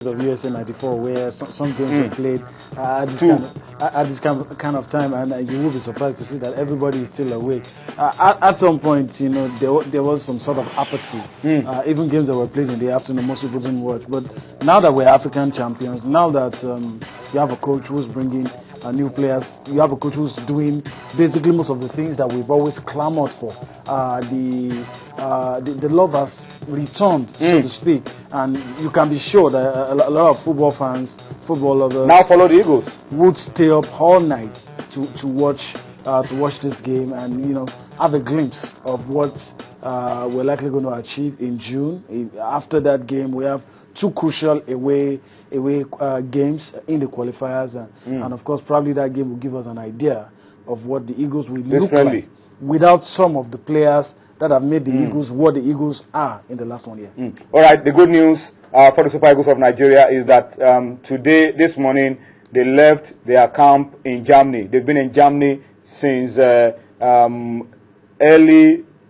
of USA '94, where some games were played at this kind of time, and you will be surprised to see that everybody is still awake. At some point, there was some sort of apathy. Even games that were played in the afternoon, most people didn't watch. But now that we're African champions, now that you have a coach who's bringing new players, you have a coach who's doing basically most of the things that we've always clamored for. The love has returned, so to speak, and you can be sure that a lot of football fans, football lovers, now follow the Eagles, would stay up all night to watch this game and have a glimpse of what we're likely going to achieve in June. After that game, we have two crucial away games in the qualifiers, and of course, probably that game will give us an idea of what the Eagles will look like without some of the players that have made the Eagles what the Eagles are in the last 1 year. All right, the good news for the Super Eagles of Nigeria is that this morning, they left their camp in Germany. They've been in Germany since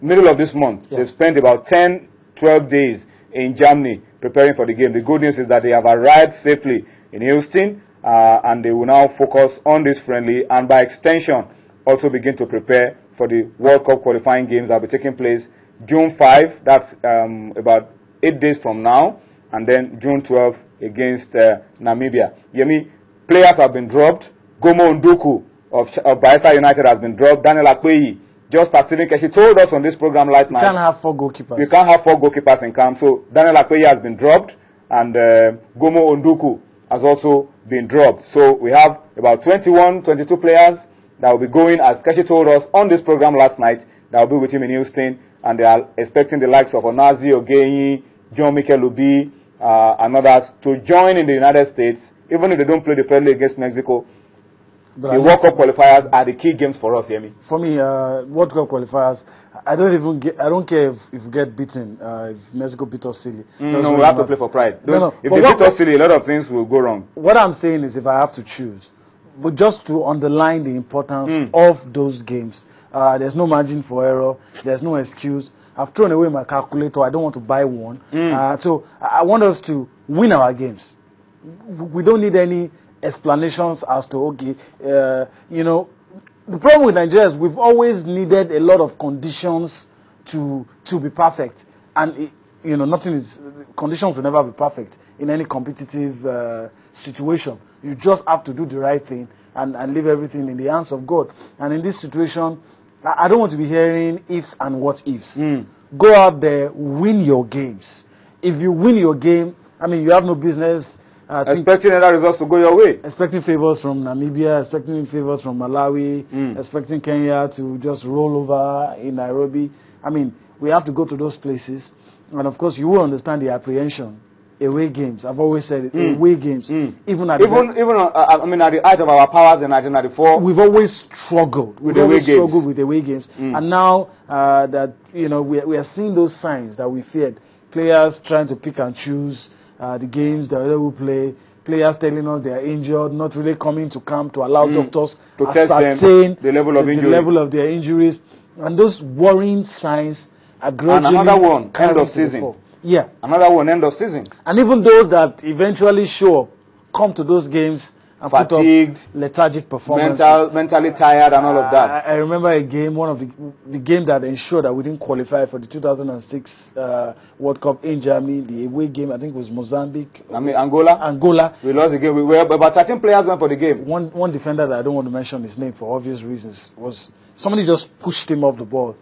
middle of this month. Yeah. They've spent about 10-12 days in Germany preparing for the game. The good news is that they have arrived safely in Houston, and they will now focus on this friendly and by extension also begin to prepare for the World Cup qualifying games that will be taking place June 5, that's about 8 days from now, and then June 12 against Namibia. Yemi, players have been dropped. Gomo Nduku of Bayelsa United has been dropped. Daniel Akpeyi, just as Stephen Keshi told us on this program last night. You can't have 4 goalkeepers. You can't have 4 goalkeepers in camp. So Daniel Akpeyi has been dropped, and Gomo Nduku has also been dropped. So we have about 21, 22 players that will be going, as Keshi told us on this program last night, that will be with him in Houston, and they are expecting the likes of Onazi Ogeyi, John Mikel Ubi, and others to join in the United States, even if they don't play the friendly against Mexico. But the World Cup qualifiers are the key games for us, Yemi. For me, World Cup qualifiers, I don't care if we get beaten, if Mexico beat us silly. No, we have to play for pride. If they beat us silly, a lot of things will go wrong. What I'm saying is, if I have to choose, but just to underline the importance of those games, there's no margin for error, there's no excuse. I've thrown away my calculator, I don't want to buy one. So I want us to win our games. We don't need any explanations as to, the problem with Nigeria is we've always needed a lot of conditions to be perfect. And, conditions will never be perfect in any competitive situation. You just have to do the right thing and leave everything in the hands of God. And in this situation, I don't want to be hearing ifs and what ifs. Go out there, win your games. If you win your game, you have no business expecting other results to go your way. Expecting favors from Namibia, expecting favors from Malawi, expecting Kenya to just roll over in Nairobi. We have to go to those places. And of course, you will understand the apprehension. Away games. I've always said it. Away games. Even at the height of our powers in 1994, we've always struggled with away games. And now that we are seeing those signs that we feared, players trying to pick and choose the games that they will play, players telling us they are injured, not really coming to camp to allow doctors to ascertain the level of their injuries, and those worrying signs are gradually. And another one, end of season. Yeah. Another one, end of season. And even those that eventually show up, come to those games and fatigued, put up lethargic performances. Mentally tired and all of that. I remember a game, one of the game that ensured that we didn't qualify for the 2006 World Cup in Germany, the away game, I think it was Mozambique. Angola. We lost the game. We were about 13 players went for the game. One defender that I don't want to mention his name for obvious reasons was somebody just pushed him off the ball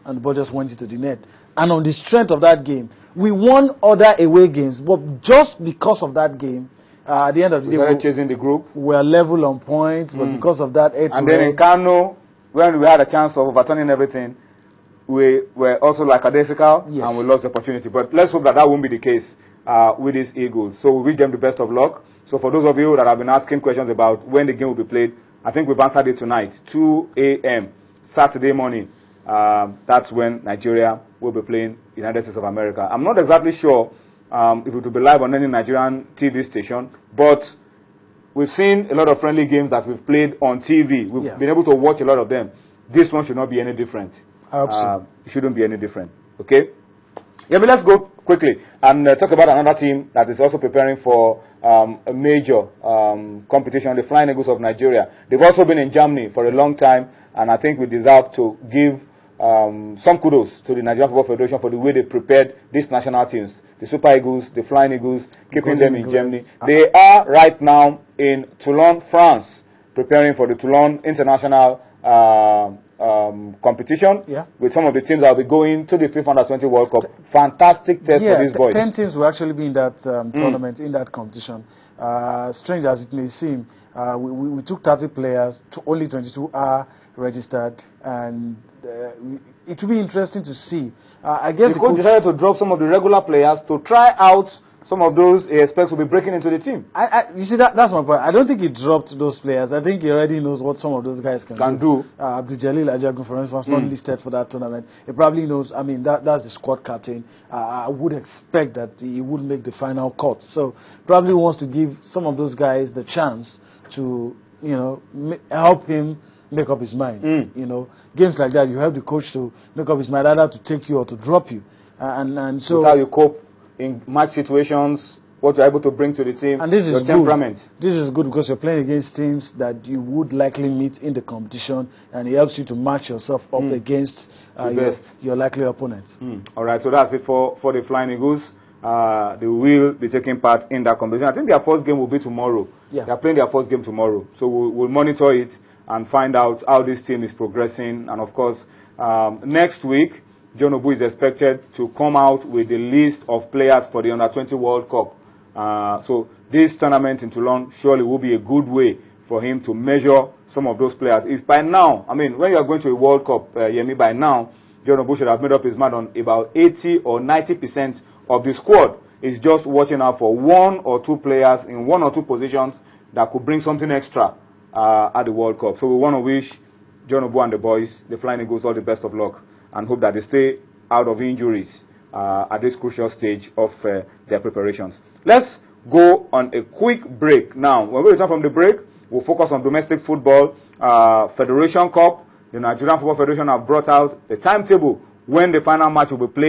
and the ball just went into the net. And on the strength of that game, we won other away games, but just because of that game, at the end of the day, we started chasing the group. We were level on points, but because of that, and then in Kano, when we had a chance of overturning everything, we were also lackadaisical, and we lost the opportunity. But let's hope that won't be the case with these Eagles. So we wish them the best of luck. So for those of you that have been asking questions about when the game will be played, I think we've answered it tonight, 2 a.m. Saturday morning. That's when Nigeria will be playing United States of America. I'm not exactly sure if it will be live on any Nigerian TV station, but we've seen a lot of friendly games that we've played on TV. We've been able to watch a lot of them. This one should not be any different. I hope so. It shouldn't be any different. Okay? Yeah, but let's go quickly, and talk about another team that is also preparing for a major competition, the Flying Eagles of Nigeria. They've also been in Germany for a long time, and I think we deserve to give some kudos to the Nigerian Football Federation for the way they prepared these national teams. The Super Eagles, the Flying Eagles, keeping them in Germany. They are right now in Toulon, France, preparing for the Toulon International competition with some of the teams that will be going to the FIFA Under-20 World Cup. Fantastic test for these boys. 10 teams will actually be in that tournament, in that competition. Strange as it may seem, we took 30 players, only 22 are registered, and it will be interesting to see. I guess the coach decided to drop some of the regular players to try out some of those he expects will be breaking into the team. You see, that's my point. I don't think he dropped those players. I think he already knows what some of those guys can do. Abdul Jalil Ajagun, for instance, not listed for that tournament. He probably knows. I mean, that's the squad captain. I would expect that he would make the final cut. So probably wants to give some of those guys the chance to, help him make up his mind. Games like that, you help the coach to make up his mind either to take you or to drop you. And so that's how you cope in match situations, what you're able to bring to the team, and this is your temperament. This is good because you're playing against teams that you would likely meet in the competition, and it helps you to match yourself up against your likely opponents. All right, so that's it for the Flying Eagles. They will be taking part in that competition. I think their first game will be tomorrow. They are playing their first game tomorrow. So we'll monitor it and find out how this team is progressing. And of course, next week, John Obu is expected to come out with the list of players for the Under-20 World Cup. So this tournament in Toulon surely will be a good way for him to measure some of those players. If by now, I mean, when you are going to a World Cup, Yemi, by now, John Obu should have made up his mind on about 80 or 90% of the squad. Is just watching out for one or two players in one or two positions that could bring something extra at the World Cup. So we want to wish John Obu and the boys, the Flying Eagles, all the best of luck, and hope that they stay out of injuries at this crucial stage of their preparations. Let's go on a quick break now. When we return from the break, we'll focus on domestic football, Federation Cup. The Nigerian Football Federation have brought out a timetable when the final match will be played.